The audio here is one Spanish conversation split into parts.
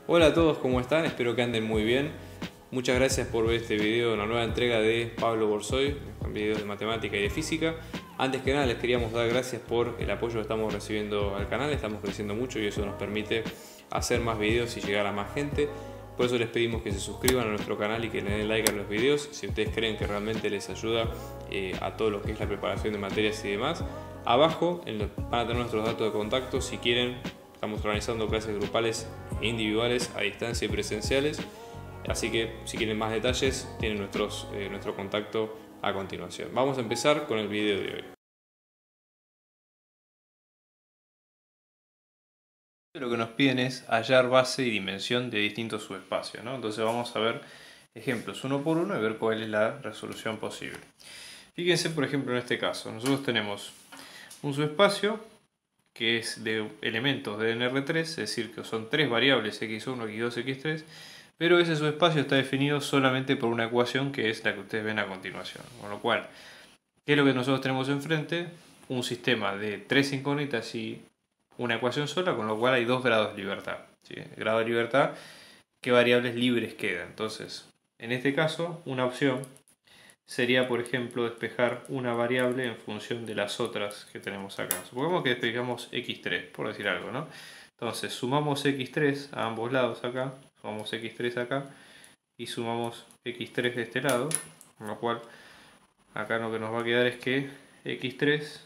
Hola a todos, ¿cómo están? Espero que anden muy bien. Muchas gracias por ver este video, una nueva entrega de Pablo Borsoy, con videos de matemática y de física. Antes que nada les queríamos dar gracias por el apoyo que estamos recibiendo al canal, estamos creciendo mucho y eso nos permite hacer más videos y llegar a más gente. Por eso les pedimos que se suscriban a nuestro canal y que le den like a los videos si ustedes creen que realmente les ayuda a todo lo que es la preparación de materias y demás. Abajo van a tener nuestros datos de contacto si quieren. Estamos organizando clases grupales e individuales a distancia y presenciales, así que si quieren más detalles tienen nuestro contacto a continuación. Vamos a empezar con el video de hoy. Lo que nos piden es hallar base y dimensión de distintos subespacios, ¿no? Entonces vamos a ver ejemplos uno por uno y ver cuál es la resolución posible. Fíjense por ejemplo en este caso, nosotros tenemos un subespacio que es de elementos de NR3, es decir, que son tres variables x1, x2, x3, pero ese subespacio está definido solamente por una ecuación que es la que ustedes ven a continuación. Con lo cual, ¿qué es lo que nosotros tenemos enfrente? Un sistema de tres incógnitas y una ecuación sola, con lo cual hay dos grados de libertad. ¿Sí? El grado de libertad, ¿qué variables libres quedan? Entonces, en este caso, una opción sería, por ejemplo, despejar una variable en función de las otras que tenemos acá. Supongamos que despejamos x3, por decir algo, ¿no? Entonces, sumamos x3 a ambos lados acá, sumamos x3 acá y sumamos x3 de este lado, con lo cual acá lo que nos va a quedar es que x3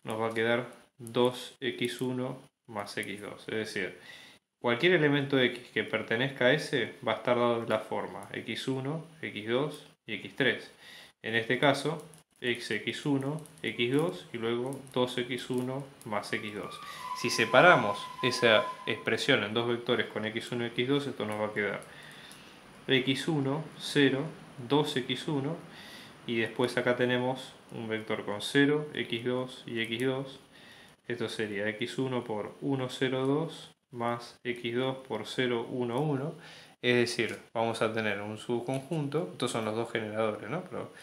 nos va a quedar 2x1 más x2, es decir, cualquier elemento x que pertenezca a ese va a estar dado de la forma x1, x2 y x3. En este caso, x1, x2 y luego 2x1 más x2. Si separamos esa expresión en dos vectores con x1 y x2, esto nos va a quedar x1, 0, 2x1 y después acá tenemos un vector con 0, x2 y x2. Esto sería x1 por 1, 0, 2 más x2 por 0, 1, 1. Es decir, vamos a tener un subconjunto. Estos son los dos generadores, ¿no? Pero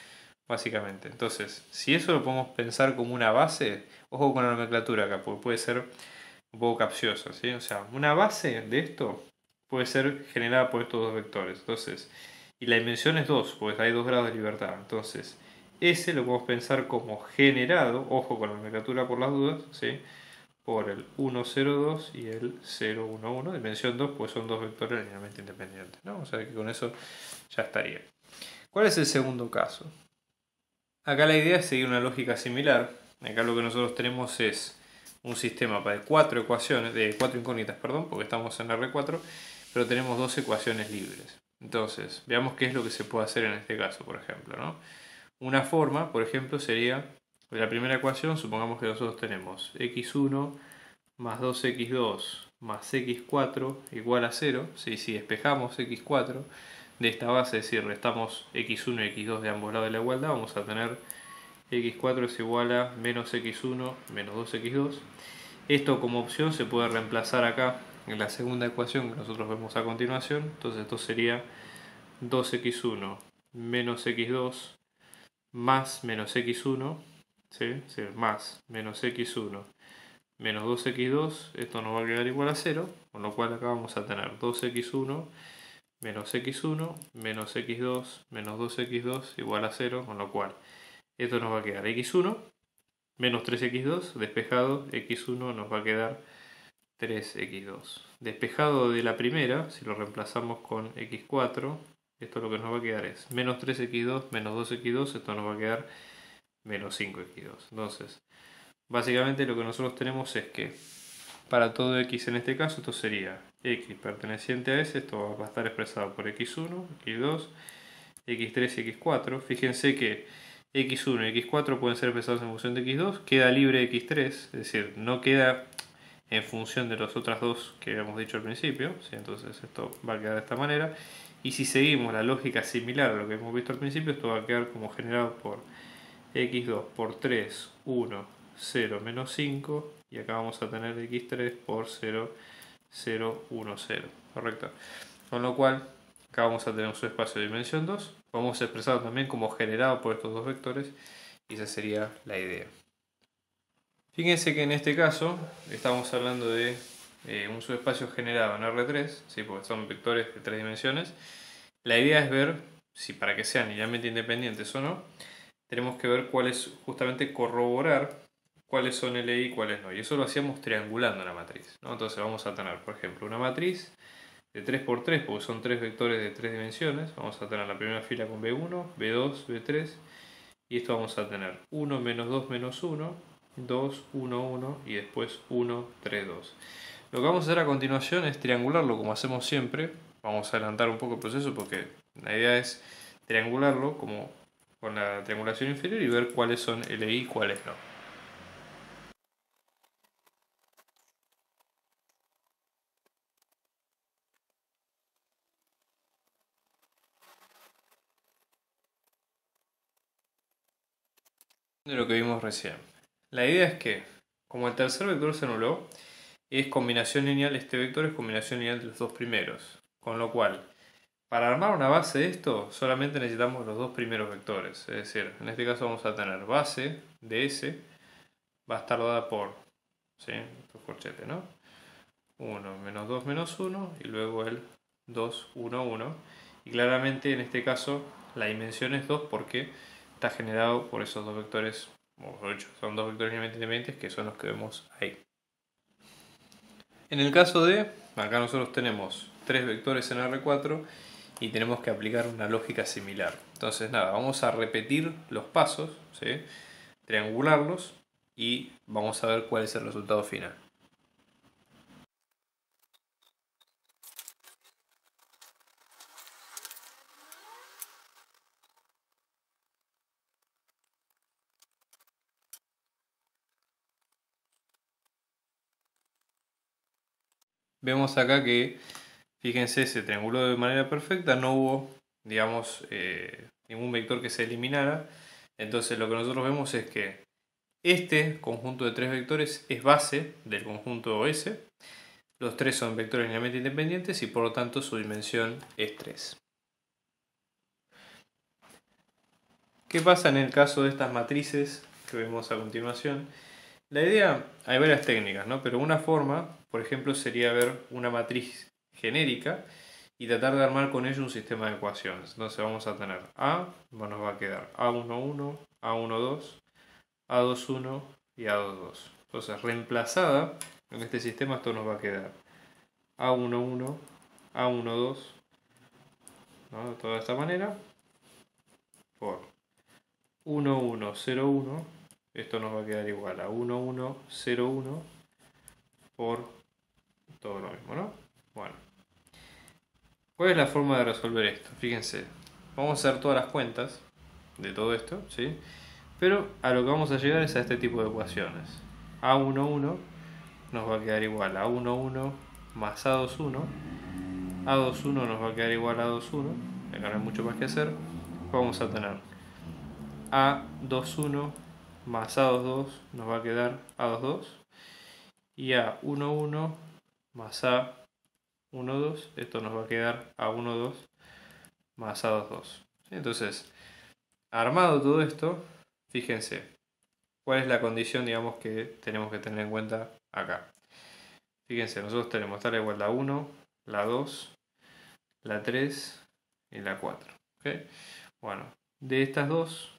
básicamente. Entonces, si eso lo podemos pensar como una base, ojo con la nomenclatura acá, porque puede ser un poco capciosa, ¿sí? O sea, una base de esto puede ser generada por estos dos vectores. Entonces, y la dimensión es 2, pues hay 2 grados de libertad. Entonces, ese lo podemos pensar como generado, ojo con la nomenclatura por las dudas, ¿sí? Por el 1, 0, 2 y el 0, 1, 1. Dimensión 2, pues son dos vectores linealmente independientes, ¿no? O sea que con eso ya estaría. ¿Cuál es el segundo caso? Acá la idea es seguir una lógica similar. Acá lo que nosotros tenemos es un sistema de cuatro ecuaciones, de cuatro incógnitas, perdón, porque estamos en R4, pero tenemos dos ecuaciones libres. Entonces, veamos qué es lo que se puede hacer en este caso, por ejemplo, ¿no? Una forma, por ejemplo, sería de la primera ecuación, supongamos que nosotros tenemos x1 más 2x2 más x4 igual a 0. Si despejamos x4 de esta base, es decir, restamos x1 y x2 de ambos lados de la igualdad, vamos a tener x4 es igual a menos x1 menos 2x2. Esto como opción se puede reemplazar acá en la segunda ecuación que nosotros vemos a continuación. Entonces esto sería 2x1 menos x2 más menos x1, ¿sí? Más menos x1 menos 2x2, esto nos va a quedar igual a 0, con lo cual acá vamos a tener 2x1 menos x1 menos x2 menos 2x2 igual a 0, con lo cual esto nos va a quedar x1 menos 3x2, despejado x1 nos va a quedar 3x2. Despejado de la primera, si lo reemplazamos con x4, esto lo que nos va a quedar es menos 3x2 menos 2x2, esto nos va a quedar menos 5x2. Entonces, básicamente lo que nosotros tenemos es que para todo x en este caso, esto sería x perteneciente a s, esto va a estar expresado por x1, x2, x3 y x4. Fíjense que x1 y x4 pueden ser expresados en función de x2, queda libre x3, es decir, no queda en función de las otras dos que habíamos dicho al principio, ¿sí? Entonces esto va a quedar de esta manera. Y si seguimos la lógica similar a lo que hemos visto al principio, esto va a quedar como generado por x2 por 3, 1, 0, menos 5, y acá vamos a tener x3 por 0, 0, 1, 0, ¿correcto? Con lo cual, acá vamos a tener un subespacio de dimensión 2, vamos a expresarlo también como generado por estos dos vectores, y esa sería la idea. Fíjense que en este caso estamos hablando de un subespacio generado en R3, ¿sí? Porque son vectores de 3 dimensiones, la idea es ver si para que sean linealmente independientes o no, tenemos que ver cuáles, justamente corroborar cuáles son LI y cuáles no. Y eso lo hacíamos triangulando la matriz, ¿no? Entonces vamos a tener, por ejemplo, una matriz de 3×3, porque son 3 vectores de 3 dimensiones. Vamos a tener la primera fila con B1, B2, B3. Y esto vamos a tener 1, menos 2, menos 1, 2, 1, 1 y después 1, 3, 2. Lo que vamos a hacer a continuación es triangularlo como hacemos siempre. Vamos a adelantar un poco el proceso porque la idea es triangularlo como con la triangulación inferior y ver cuáles son LI y cuáles no. De lo que vimos recién. La idea es que, como el tercer vector se anuló, es combinación lineal, este vector es combinación lineal de los dos primeros. Con lo cual, para armar una base de esto, solamente necesitamos los dos primeros vectores. Es decir, en este caso vamos a tener base de S, va a estar dada por, ¿sí? Estos corchetes, ¿no? 1, menos 2, menos 1, y luego el 2, 1, 1. Y claramente en este caso la dimensión es 2 porque está generado por esos dos vectores, o mejor dicho, son dos vectores linealmente independientes que son los que vemos ahí. En el caso de, acá nosotros tenemos tres vectores en R4 y tenemos que aplicar una lógica similar. Entonces nada, vamos a repetir los pasos, ¿sí? Triangularlos y vamos a ver cuál es el resultado final. Vemos acá que, fíjense, se trianguló de manera perfecta, no hubo, digamos, ningún vector que se eliminara. Entonces lo que nosotros vemos es que este conjunto de tres vectores es base del conjunto S. Los tres son vectores linealmente independientes y por lo tanto su dimensión es 3. ¿Qué pasa en el caso de estas matrices que vemos a continuación? La idea, hay varias técnicas, ¿no? Pero una forma, por ejemplo, sería ver una matriz genérica y tratar de armar con ello un sistema de ecuaciones. Entonces vamos a tener A, nos va a quedar A11, A12, A21 y A22. Entonces, reemplazada en este sistema, esto nos va a quedar A11, A12, ¿no? De toda esta manera, por 1101, esto nos va a quedar igual a 1101 por todo lo mismo, ¿no? Bueno, ¿cuál es la forma de resolver esto? Fíjense, vamos a hacer todas las cuentas de todo esto, ¿sí? Pero a lo que vamos a llegar es a este tipo de ecuaciones. A11 nos va a quedar igual a A11 más A21. A21 nos va a quedar igual a A21. Acá no hay mucho más que hacer. Vamos a tener A21 más A22 nos va a quedar A22. Y A11 más A12, esto nos va a quedar A12 más A22. Entonces, armado todo esto, fíjense, ¿cuál es la condición, digamos, que tenemos que tener en cuenta acá? Fíjense, nosotros tenemos la igual la 1, la 2, la 3 y la 4. ¿Okay? Bueno, de estas dos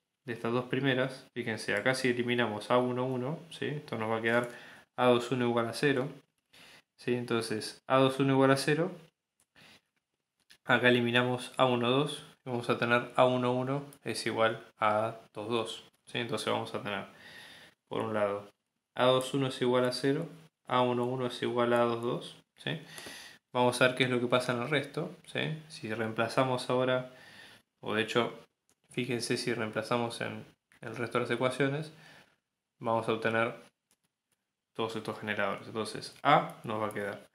primeras, fíjense, acá si eliminamos A11, ¿sí? Esto nos va a quedar A21 igual a 0. ¿Sí? Entonces, A21 igual a 0. Acá eliminamos A12. Vamos a tener A11 es igual a A22. ¿Sí? Entonces vamos a tener, por un lado, A21 es igual a 0. A11 es igual a A22. ¿Sí? Vamos a ver qué es lo que pasa en el resto. ¿Sí? Si reemplazamos ahora, o de hecho, fíjense si reemplazamos en el resto de las ecuaciones, vamos a obtener todos estos generadores. Entonces, A nos va a quedar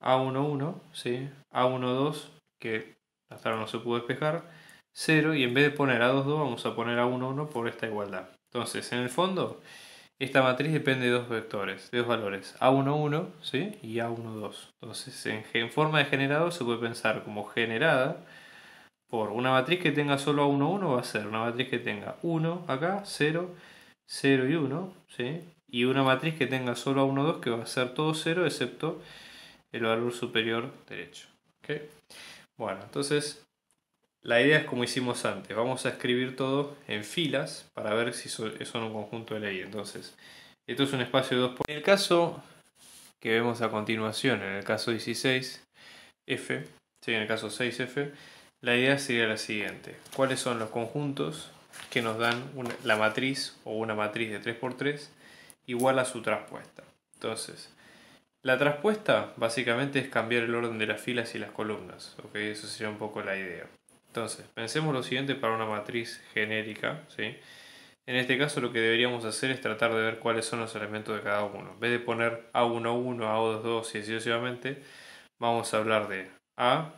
A11, ¿sí? A12, que hasta ahora no se pudo despejar, 0, y en vez de poner A22 vamos a poner A11 por esta igualdad. Entonces, en el fondo, esta matriz depende de dos vectores, de dos valores, A11, ¿sí? Y A12. Entonces, en forma de generador se puede pensar como generada por una matriz que tenga solo A11, va a ser una matriz que tenga 1 acá, 0, 0 y 1, ¿sí? y una matriz que tenga solo A1, 2 que va a ser todo 0 excepto el valor superior derecho. ¿Okay? Bueno, entonces la idea es como hicimos antes. Vamos a escribir todo en filas para ver si son un conjunto de ley. Entonces, esto es un espacio de 2 por... En el caso que vemos a continuación, en el caso 16F, ¿sí? En el caso 6F, la idea sería la siguiente. ¿Cuáles son los conjuntos que nos dan la matriz o una matriz de 3×3 igual a su traspuesta? Entonces, la traspuesta básicamente es cambiar el orden de las filas y las columnas. ¿Okay? Eso sería un poco la idea. Entonces, pensemos lo siguiente para una matriz genérica, ¿sí? En este caso lo que deberíamos hacer es tratar de ver cuáles son los elementos de cada uno. En vez de poner A1, 1, A2, 2 y así sucesivamente, vamos a hablar de A,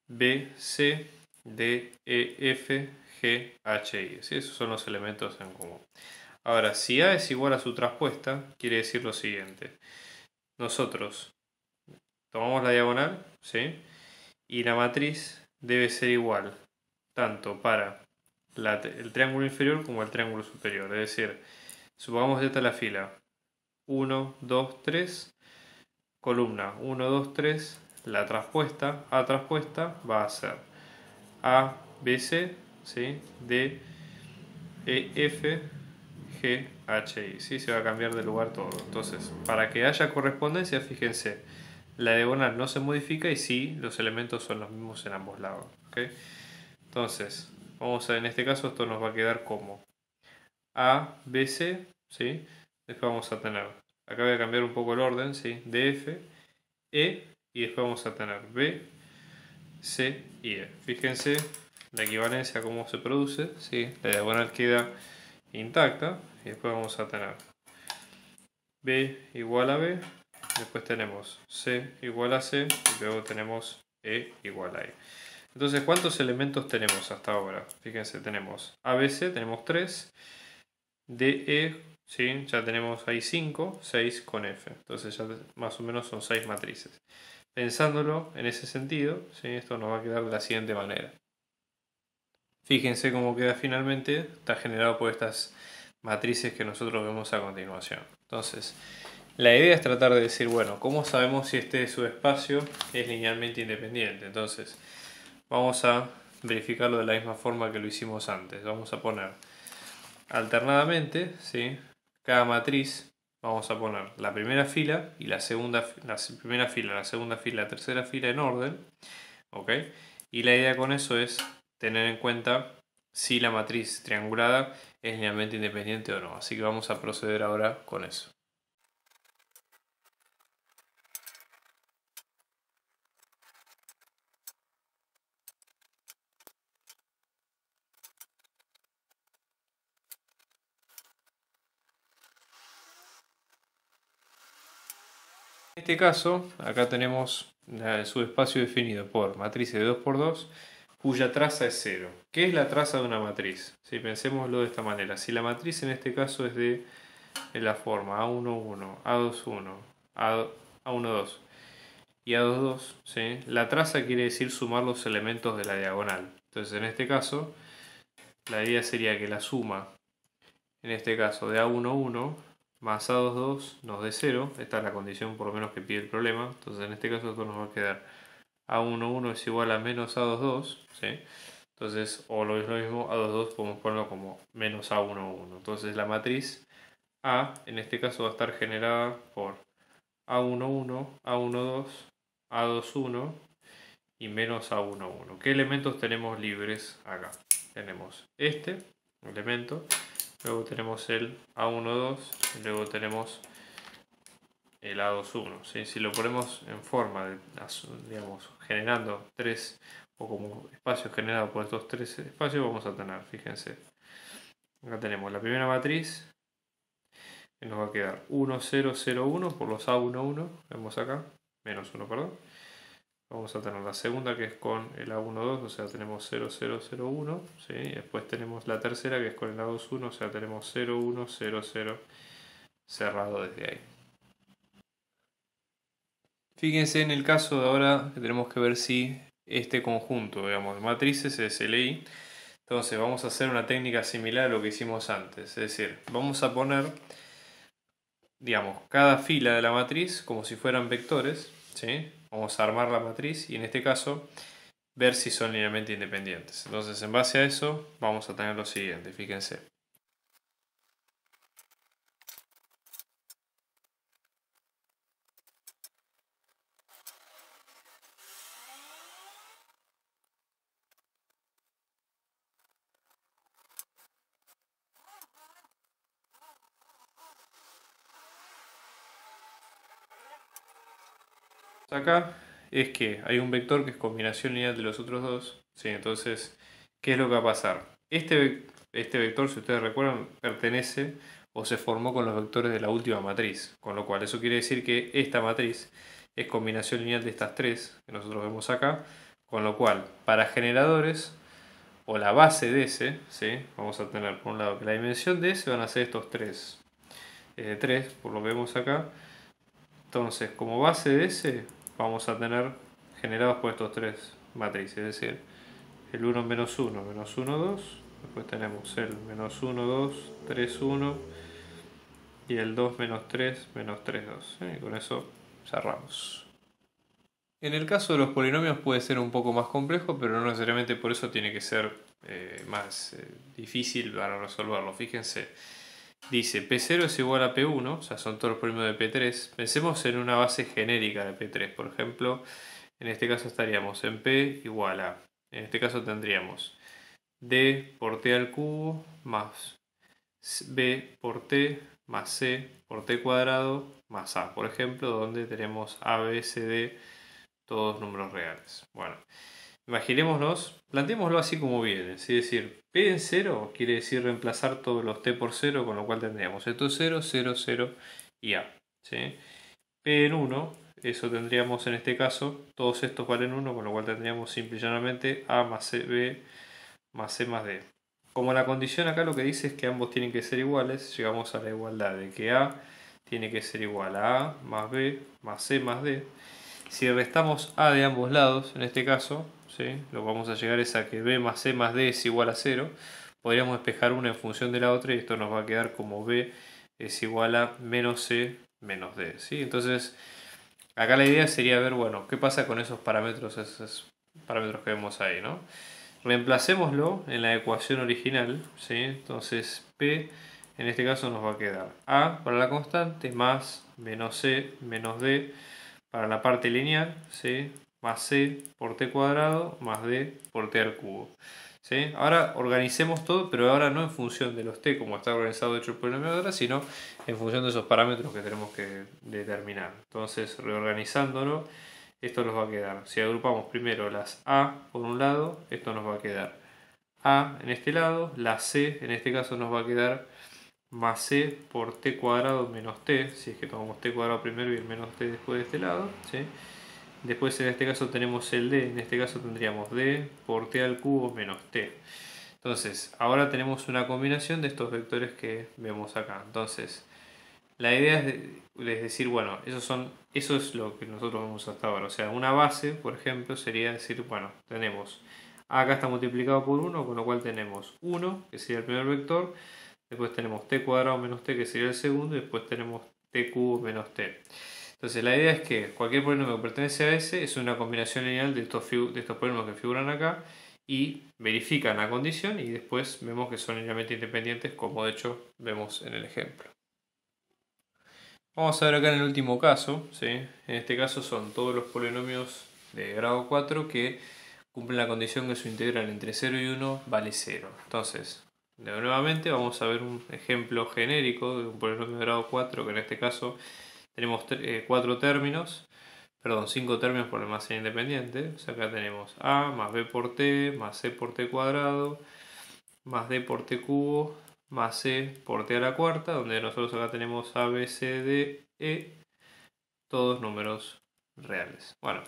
B, C, D, E, F, G, H, I. ¿Sí? Esos son los elementos en común. Ahora, si A es igual a su traspuesta, quiere decir lo siguiente. Nosotros tomamos la diagonal, ¿sí? Y la matriz debe ser igual tanto para el triángulo inferior como el triángulo superior. Es decir, supongamos que esta es la fila 1, 2, 3, columna 1, 2, 3, la traspuesta, A traspuesta va a ser A, B, C, ¿sí? D, E, F, G, H, I. ¿Sí? Se va a cambiar de lugar todo. Entonces, para que haya correspondencia, fíjense, la diagonal no se modifica y sí, los elementos son los mismos en ambos lados. ¿Okay? Entonces, vamos a, en este caso esto nos va a quedar como A, B, C, ¿sí? Después vamos a tener, acá voy a cambiar un poco el orden, ¿sí? D, F, E, y después vamos a tener B, C y E. Fíjense la equivalencia, cómo se produce, ¿sí? La diagonal queda intacta, y después vamos a tener B igual a B, después tenemos C igual a C, y luego tenemos E igual a E. Entonces, ¿cuántos elementos tenemos hasta ahora? Fíjense, tenemos ABC, tenemos 3, DE, ¿sí? Ya tenemos ahí 5, 6 con F. Entonces ya más o menos son 6 matrices. Pensándolo en ese sentido, ¿sí? Esto nos va a quedar de la siguiente manera. Fíjense cómo queda finalmente, está generado por estas matrices que nosotros vemos a continuación. Entonces, la idea es tratar de decir, bueno, ¿cómo sabemos si este subespacio es linealmente independiente? Entonces, vamos a verificarlo de la misma forma que lo hicimos antes. Vamos a poner alternadamente, ¿sí? Cada matriz, vamos a poner la primera fila y la primera fila, la segunda fila, la tercera fila en orden. ¿Ok? Y la idea con eso es tener en cuenta si la matriz triangulada es linealmente independiente o no. Así que vamos a proceder ahora con eso. En este caso, acá tenemos el subespacio definido por matrices de 2×2 cuya traza es 0. ¿Qué es la traza de una matriz? Si pensémoslo de esta manera. Si la matriz en este caso es de la forma A1, 1, A2, 1, A1, 2 y A2, 2, ¿sí? La traza quiere decir sumar los elementos de la diagonal. Entonces en este caso, la idea sería que la suma, en este caso de A1, 1 más A2, 2 nos dé 0. Esta es la condición por lo menos que pide el problema. Entonces en este caso esto nos va a quedar A1, 1 es igual a menos A2, 2, ¿sí? Entonces, o lo mismo, A2, 2 podemos ponerlo como menos A1, 1. Entonces la matriz A en este caso va a estar generada por A1, 1, A1, 2, A2, 1 y menos A1, 1. ¿Qué elementos tenemos libres acá? Tenemos este elemento, luego tenemos el A1, 2 y luego tenemos el A2, 1. ¿Sí? Si lo ponemos en forma de, digamos, generando tres o como espacios generados por estos tres espacios, vamos a tener, fíjense, acá tenemos la primera matriz que nos va a quedar 1, 0, 0, 1 por los A1, 1, vemos acá, menos 1, perdón. Vamos a tener la segunda que es con el A1, 2, o sea tenemos 0, 0, 0, 1, ¿sí? Y después tenemos la tercera que es con el A2, 1, o sea tenemos 0, 1, 0, 0 cerrado desde ahí. Fíjense en el caso de ahora que tenemos que ver si este conjunto, digamos, de matrices es LI. Entonces vamos a hacer una técnica similar a lo que hicimos antes. Es decir, vamos a poner digamos, cada fila de la matriz como si fueran vectores, ¿sí? Vamos a armar la matriz y en este caso ver si son linealmente independientes. Entonces, en base a eso, vamos a tener lo siguiente, fíjense. Acá es que hay un vector que es combinación lineal de los otros dos, ¿sí? Entonces, ¿qué es lo que va a pasar? Este vector, si ustedes recuerdan, pertenece o se formó con los vectores de la última matriz, con lo cual eso quiere decir que esta matriz es combinación lineal de estas tres que nosotros vemos acá, con lo cual para generadores o la base de S, ¿sí? Vamos a tener por un lado que la dimensión de S van a ser estos tres, es de 3, por lo que vemos acá. Entonces, como base de S vamos a tener generados por estos tres matrices, es decir, el 1 menos 1, menos 1, 2, después tenemos el menos 1, 2, 3, 1 y el 2 menos 3, menos 3, 2. Y con eso cerramos. En el caso de los polinomios puede ser un poco más complejo, pero no necesariamente por eso tiene que ser más difícil para resolverlo. Fíjense, dice P0 es igual a P1, o sea, son todos los polinomios de P3. Pensemos en una base genérica de P3, por ejemplo, en este caso estaríamos en P igual a, en este caso tendríamos D por T al cubo más B por T más C por T cuadrado más A, por ejemplo, donde tenemos A, B, C, D, todos números reales. Bueno, imaginémonos, planteémoslo así como viene, es decir, P en 0 quiere decir reemplazar todos los T por 0, con lo cual tendríamos esto 0, 0, 0 y A. ¿Sí? P en 1, eso tendríamos en este caso, todos estos valen 1, con lo cual tendríamos simple y llanamente A más C, B más C más D. Como la condición acá lo que dice es que ambos tienen que ser iguales, llegamos a la igualdad de que A tiene que ser igual a A más B más C más D. Si restamos A de ambos lados, en este caso, ¿sí? Lo que vamos a llegar es a que B más C más D es igual a 0. Podríamos despejar una en función de la otra y esto nos va a quedar como B es igual a menos C menos D. ¿Sí? Entonces, acá la idea sería ver, bueno, qué pasa con esos parámetros que vemos ahí, ¿no? Reemplacémoslo en la ecuación original, ¿sí? Entonces, P en este caso nos va a quedar A para la constante más menos C menos D para la parte lineal, ¿sí? Más C por T cuadrado más D por T al cubo. ¿Sí? Ahora organicemos todo, pero ahora no en función de los T como está organizado de hecho el polinomio de ahora, sino en función de esos parámetros que tenemos que determinar. Entonces, reorganizándolo, esto nos va a quedar. Si agrupamos primero las A por un lado, esto nos va a quedar A en este lado, la C en este caso nos va a quedar más C por T cuadrado menos T, si es que tomamos T cuadrado primero y el menos T después de este lado, ¿sí? Después en este caso tenemos el D, en este caso tendríamos D por T al cubo menos T. Entonces, ahora tenemos una combinación de estos vectores que vemos acá. Entonces, la idea es decir, bueno, eso es lo que nosotros vemos hasta ahora. O sea, una base, por ejemplo, sería decir, bueno, tenemos A acá está multiplicado por 1, con lo cual tenemos 1, que sería el primer vector. Después tenemos T cuadrado menos T, que sería el segundo. Y después tenemos T cubo menos T. Entonces la idea es que cualquier polinomio que pertenece a S es una combinación lineal de estos polinomios que figuran acá y verifican la condición y después vemos que son linealmente independientes, como de hecho vemos en el ejemplo. Vamos a ver acá en el último caso, ¿sí? En este caso son todos los polinomios de grado 4 que cumplen la condición que su integral entre 0 y 1 vale 0. Entonces, nuevamente vamos a ver un ejemplo genérico de un polinomio de grado 4 que en este caso tenemos 4 términos, perdón, 5 términos por el almacén independiente. O sea, acá tenemos A más B por T más C por T cuadrado más D por T cubo más C por T a la cuarta, donde nosotros acá tenemos A, B, C, D, E, todos números reales. Bueno,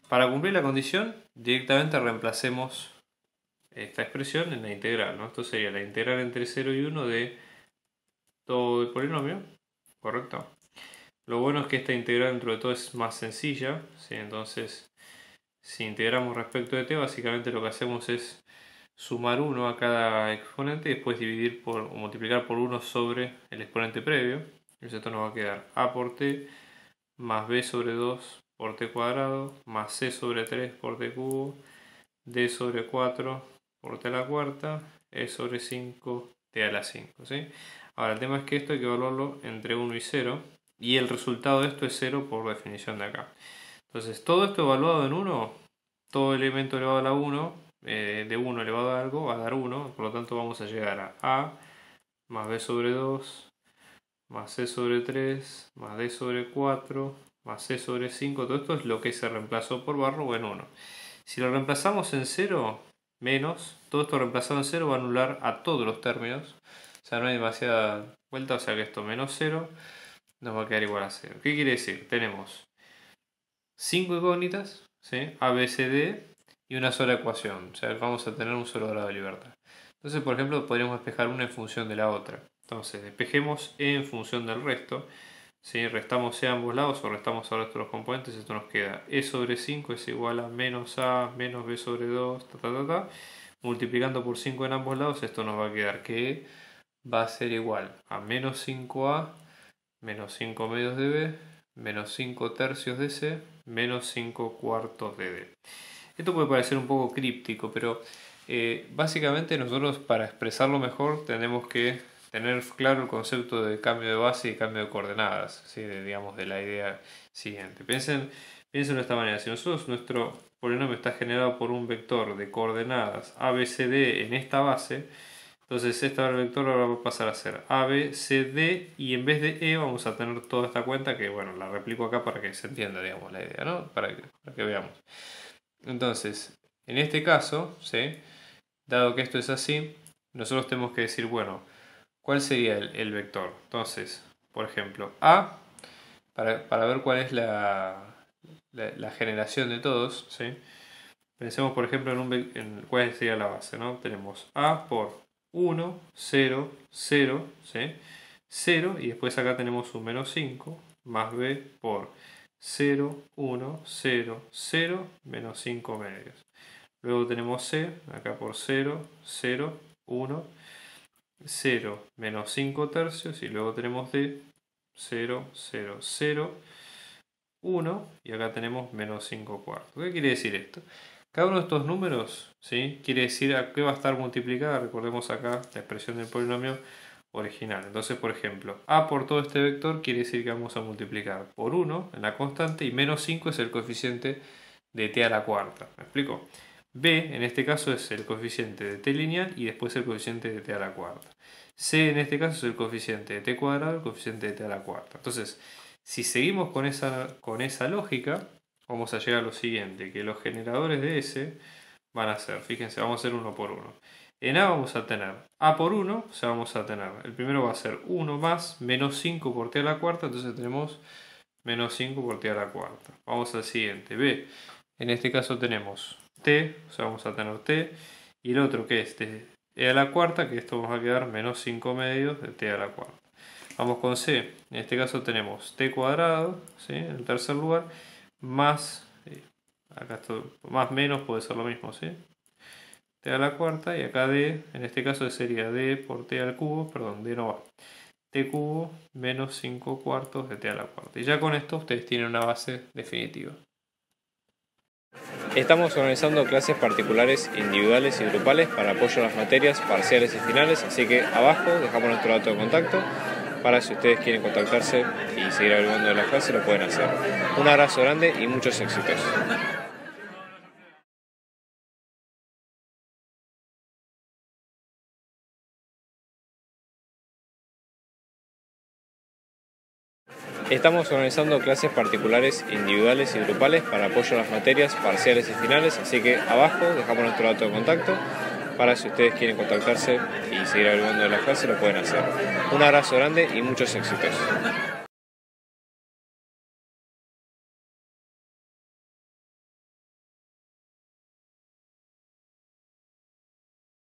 para cumplir la condición, directamente reemplacemos esta expresión en la integral, ¿no? Esto sería la integral entre 0 y 1 de todo el polinomio, ¿correcto? Lo bueno es que esta integral dentro de todo es más sencilla, ¿sí? Entonces, si integramos respecto de t, básicamente lo que hacemos es sumar 1 a cada exponente y después dividir o multiplicar por 1 sobre el exponente previo. Entonces esto nos va a quedar a por t más b sobre 2 por t cuadrado más c sobre 3 por t cubo, d sobre 4 por t a la cuarta, e sobre 5 t a la 5. ¿Sí? Ahora el tema es que esto hay que evaluarlo entre 1 y 0 y el resultado de esto es 0 por definición de acá. Entonces todo esto evaluado en 1, todo elemento elevado a la 1, de 1 elevado a algo va a dar 1, por lo tanto vamos a llegar a más b sobre 2 más c sobre 3 más d sobre 4 más c sobre 5, todo esto es lo que se reemplazó por barro en 1. Si lo reemplazamos en 0, menos, todo esto reemplazado en 0 va a anular a todos los términos, o sea, no hay demasiada vuelta, o sea que esto menos 0 nos va a quedar igual a 0. ¿Qué quiere decir? Tenemos 5 incógnitas, ¿sí? A, B, C, D y una sola ecuación, o sea, vamos a tener un solo grado de libertad. Entonces, por ejemplo, podríamos despejar una en función de la otra. Entonces, despejemos E en función del resto. Si restamos E a ambos lados o restamos al resto de los componentes, esto nos queda E sobre 5 es igual a menos A menos B sobre 2, multiplicando por 5 en ambos lados, esto nos va a quedar que E va a ser igual a menos 5A menos 5 medios de B menos 5 tercios de C menos 5 cuartos de D. Esto puede parecer un poco críptico, pero básicamente nosotros para expresarlo mejor tenemos que tener claro el concepto de cambio de base y cambio de coordenadas, ¿sí? Digamos de la idea siguiente. Piensen de esta manera, si nosotros nuestro polinomio está generado por un vector de coordenadas a, b, c, d en esta base, entonces este vector ahora va a pasar a ser a, b, c, d y en vez de e vamos a tener toda esta cuenta que bueno, la replico acá para que se entienda, digamos, la idea, ¿no? Para que veamos. Entonces, en este caso, ¿sí? Dado que esto es así, nosotros tenemos que decir, bueno, ¿cuál sería el vector? Entonces, por ejemplo, A, para ver cuál es la generación de todos, ¿sí? Pensemos, por ejemplo, en cuál sería la base, ¿no? Tenemos A por 1, 0, 0, ¿sí? 0, y después acá tenemos un menos 5, más B por 0, 1, 0, 0, menos 5 medios. Luego tenemos C, acá por 0, 0, 1, 0, menos 5 tercios, y luego tenemos D, 0, 0, 0, 1, y acá tenemos menos 5 cuartos. ¿Qué quiere decir esto? Cada uno de estos números, ¿sí? Quiere decir a qué va a estar multiplicada. Recordemos acá la expresión del polinomio original. Entonces, por ejemplo, A por todo este vector quiere decir que vamos a multiplicar por 1 en la constante y menos 5 es el coeficiente de t a la cuarta. ¿Me explico? B en este caso es el coeficiente de t lineal y después el coeficiente de t a la cuarta. C en este caso es el coeficiente de t cuadrado y el coeficiente de t a la cuarta. Entonces, si seguimos con esa lógica, vamos a llegar a lo siguiente, que los generadores de S van a ser, fíjense, vamos a hacer uno por uno. En A vamos a tener A por 1, o sea, vamos a tener, el primero va a ser 1 más menos 5 por t a la cuarta, entonces tenemos menos 5 por t a la cuarta. Vamos al siguiente, B. En este caso tenemos t, o sea, vamos a tener t, y el otro que es t a la cuarta, que esto va a quedar menos 5 medios de t a la cuarta. Vamos con C, en este caso tenemos t cuadrado, ¿sí? En el tercer lugar, más, acá esto, más menos puede ser lo mismo, ¿sí? T a la cuarta, y acá d, en este caso sería d por t al cubo, perdón, d no va, t cubo menos 5 cuartos de t a la cuarta. Y ya con esto ustedes tienen una base definitiva. Estamos organizando clases particulares, individuales y grupales para apoyo a las materias parciales y finales, así que abajo dejamos nuestro dato de contacto para si ustedes quieren contactarse y seguir averiguando de la clase lo pueden hacer. Un abrazo grande y muchos éxitos. Estamos organizando clases particulares, individuales y grupales para apoyo a las materias parciales y finales, así que abajo dejamos nuestro dato de contacto para si ustedes quieren contactarse y seguir averiguando de la clase lo pueden hacer. Un abrazo grande y muchos éxitos.